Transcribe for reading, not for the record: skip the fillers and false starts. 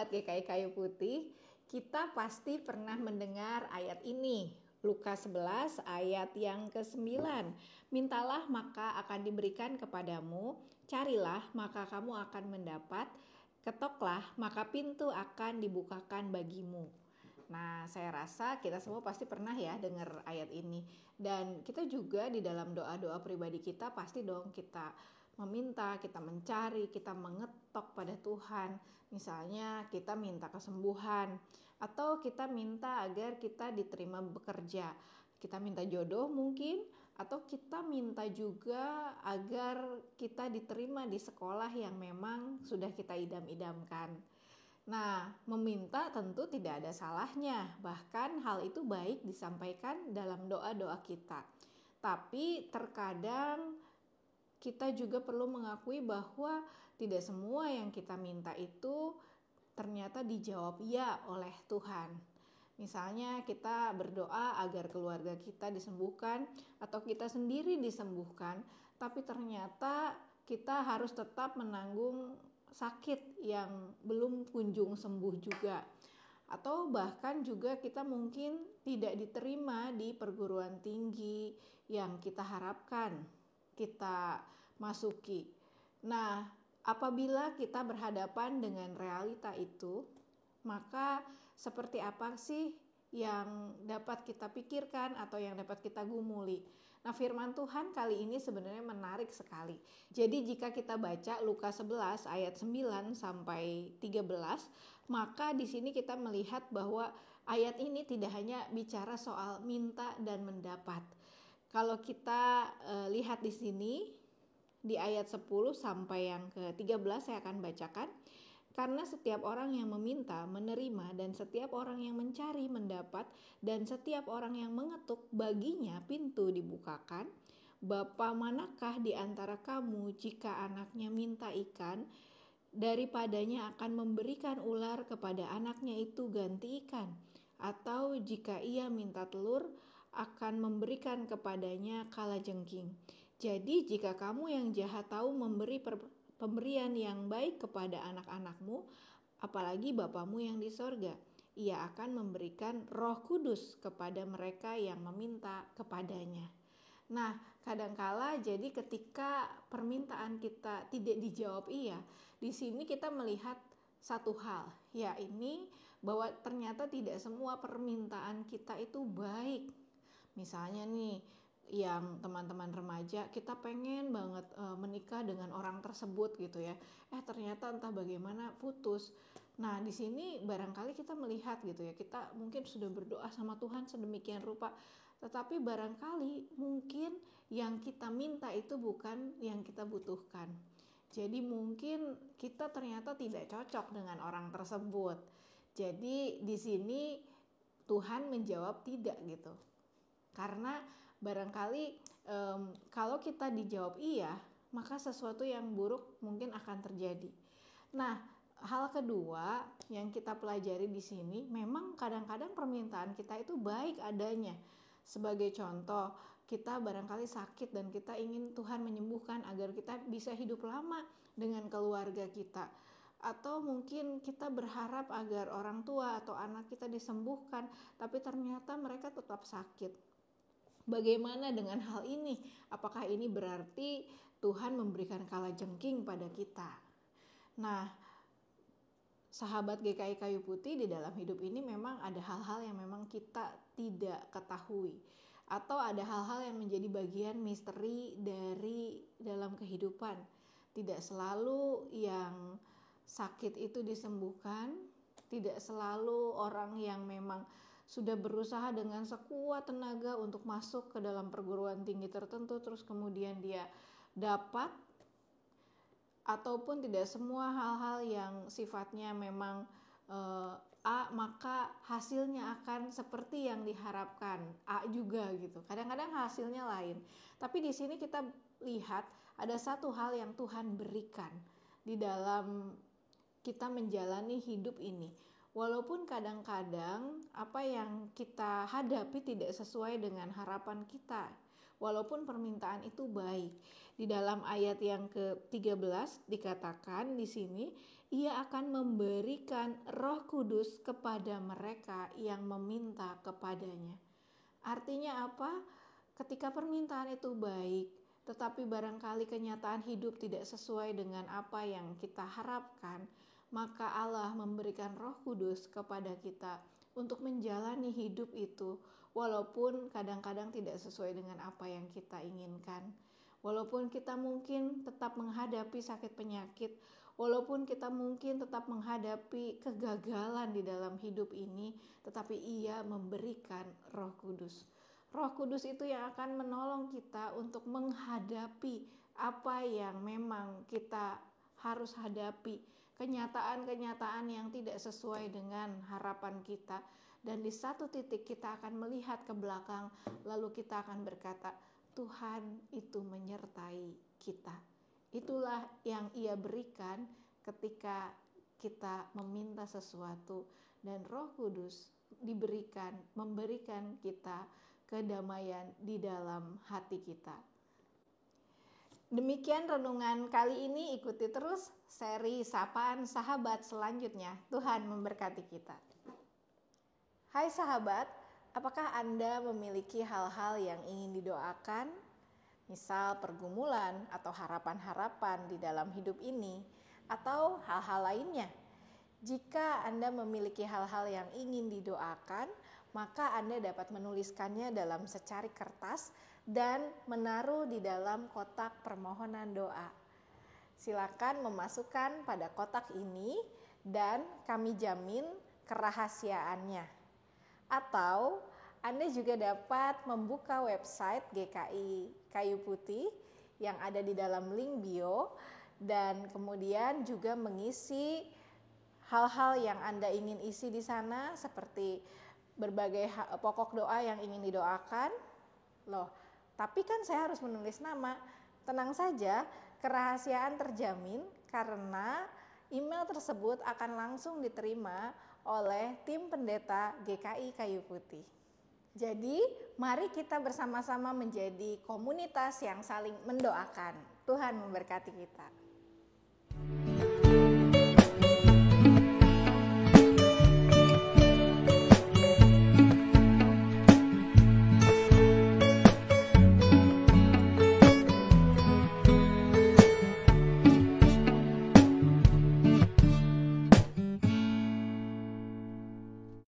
Sahabat GKI Kayu Putih, kita pasti pernah mendengar ayat ini. Lukas 11 ayat yang ke-9. Mintalah maka akan diberikan kepadamu, carilah maka kamu akan mendapat, ketoklah maka pintu akan dibukakan bagimu. Nah, saya rasa kita semua pasti pernah ya dengar ayat ini. Dan kita juga di dalam doa-doa pribadi kita pasti dong kita meminta, kita mencari, kita mengetok pada Tuhan. Misalnya kita minta kesembuhan atau kita minta agar kita diterima bekerja. Kita minta jodoh mungkin, atau kita minta juga agar kita diterima di sekolah yang memang sudah kita idam-idamkan. Nah, meminta tentu tidak ada salahnya, bahkan hal itu baik disampaikan dalam doa-doa kita. Tapi terkadang kita juga perlu mengakui bahwa tidak semua yang kita minta itu ternyata dijawab ya oleh Tuhan. Misalnya kita berdoa agar keluarga kita disembuhkan atau kita sendiri disembuhkan, tapi ternyata kita harus tetap menanggung sakit yang belum kunjung sembuh juga. Atau bahkan juga kita mungkin tidak diterima di perguruan tinggi yang kita harapkan kita masuki. Nah, apabila kita berhadapan dengan realita itu, maka seperti apa sih yang dapat kita pikirkan atau yang dapat kita gumuli? Nah, firman Tuhan kali ini sebenarnya menarik sekali. Jadi jika kita baca Lukas 11 ayat 9 sampai 13, maka di sini kita melihat bahwa ayat ini tidak hanya bicara soal minta dan mendapat. Kalau kita lihat di sini di ayat 10 sampai yang ke-13 saya akan bacakan. Karena setiap orang yang meminta menerima, dan setiap orang yang mencari mendapat, dan setiap orang yang mengetuk baginya pintu dibukakan. Bapa manakah di antara kamu jika anaknya minta ikan, daripadanya akan memberikan ular kepada anaknya itu ganti ikan? Atau jika ia minta telur, akan memberikan kepadanya kalajengking? Jadi jika kamu yang jahat tahu memberi pemberian yang baik kepada anak-anakmu, apalagi Bapamu yang di sorga, ia akan memberikan Roh Kudus kepada mereka yang meminta kepadanya. Nah, kadangkala jadi ketika permintaan kita tidak dijawab iya, di sini kita melihat satu hal, ya ini bahwa ternyata tidak semua permintaan kita itu baik. Misalnya nih, yang teman-teman remaja, kita pengen banget menikah dengan orang tersebut gitu ya. Ternyata entah bagaimana putus. Nah, di sini barangkali kita melihat gitu ya, kita mungkin sudah berdoa sama Tuhan sedemikian rupa, tetapi barangkali mungkin yang kita minta itu bukan yang kita butuhkan. Jadi mungkin kita ternyata tidak cocok dengan orang tersebut. Jadi di sini Tuhan menjawab tidak gitu. Karena barangkali kalau kita dijawab iya, maka sesuatu yang buruk mungkin akan terjadi. Nah, hal kedua yang kita pelajari di sini, memang kadang-kadang permintaan kita itu baik adanya. Sebagai contoh, kita barangkali sakit dan kita ingin Tuhan menyembuhkan agar kita bisa hidup lama dengan keluarga kita. Atau mungkin kita berharap agar orang tua atau anak kita disembuhkan, tapi ternyata mereka tetap sakit. Bagaimana dengan hal ini? Apakah ini berarti Tuhan memberikan kalajengking pada kita? Nah, sahabat GKI Kayu Putih, di dalam hidup ini memang ada hal-hal yang memang kita tidak ketahui, atau ada hal-hal yang menjadi bagian misteri dari dalam kehidupan. Tidak selalu yang sakit itu disembuhkan, tidak selalu orang yang memang sudah berusaha dengan sekuat tenaga untuk masuk ke dalam perguruan tinggi tertentu terus kemudian dia dapat, ataupun tidak semua hal-hal yang sifatnya memang A maka hasilnya akan seperti yang diharapkan A juga gitu. Kadang-kadang hasilnya lain. Tapi di sini kita lihat ada satu hal yang Tuhan berikan di dalam kita menjalani hidup ini. Walaupun kadang-kadang apa yang kita hadapi tidak sesuai dengan harapan kita, walaupun permintaan itu baik. Di dalam ayat yang ke-13 dikatakan di sini, Ia akan memberikan Roh Kudus kepada mereka yang meminta kepadanya. Artinya apa? Ketika permintaan itu baik, tetapi barangkali kenyataan hidup tidak sesuai dengan apa yang kita harapkan, maka Allah memberikan Roh Kudus kepada kita untuk menjalani hidup itu, walaupun kadang-kadang tidak sesuai dengan apa yang kita inginkan. Walaupun kita mungkin tetap menghadapi sakit penyakit, walaupun kita mungkin tetap menghadapi kegagalan di dalam hidup ini, tetapi Ia memberikan Roh Kudus. Roh Kudus itu yang akan menolong kita untuk menghadapi apa yang memang kita harus hadapi, kenyataan-kenyataan yang tidak sesuai dengan harapan kita. Dan di satu titik kita akan melihat ke belakang, lalu kita akan berkata, Tuhan itu menyertai kita. Itulah yang Ia berikan ketika kita meminta sesuatu, dan Roh Kudus memberikan kita kedamaian di dalam hati kita. Demikian renungan kali ini. Ikuti terus seri Sapaan Sahabat selanjutnya. Tuhan memberkati kita. Hai sahabat, apakah Anda memiliki hal-hal yang ingin didoakan? Misal pergumulan atau harapan-harapan di dalam hidup ini, atau hal-hal lainnya. Jika Anda memiliki hal-hal yang ingin didoakan, maka Anda dapat menuliskannya dalam secari kertas dan menaruh di dalam kotak permohonan doa. Silakan memasukkan pada kotak ini dan kami jamin kerahasiaannya. Atau Anda juga dapat membuka website GKI Kayu Putih yang ada di dalam link bio, dan kemudian juga mengisi hal-hal yang Anda ingin isi di sana, seperti berbagai pokok doa yang ingin didoakan. Loh, tapi kan saya harus menulis nama. Tenang saja, kerahasiaan terjamin karena email tersebut akan langsung diterima oleh tim pendeta GKI Kayu Putih. Jadi, mari kita bersama-sama menjadi komunitas yang saling mendoakan. Tuhan memberkati kita.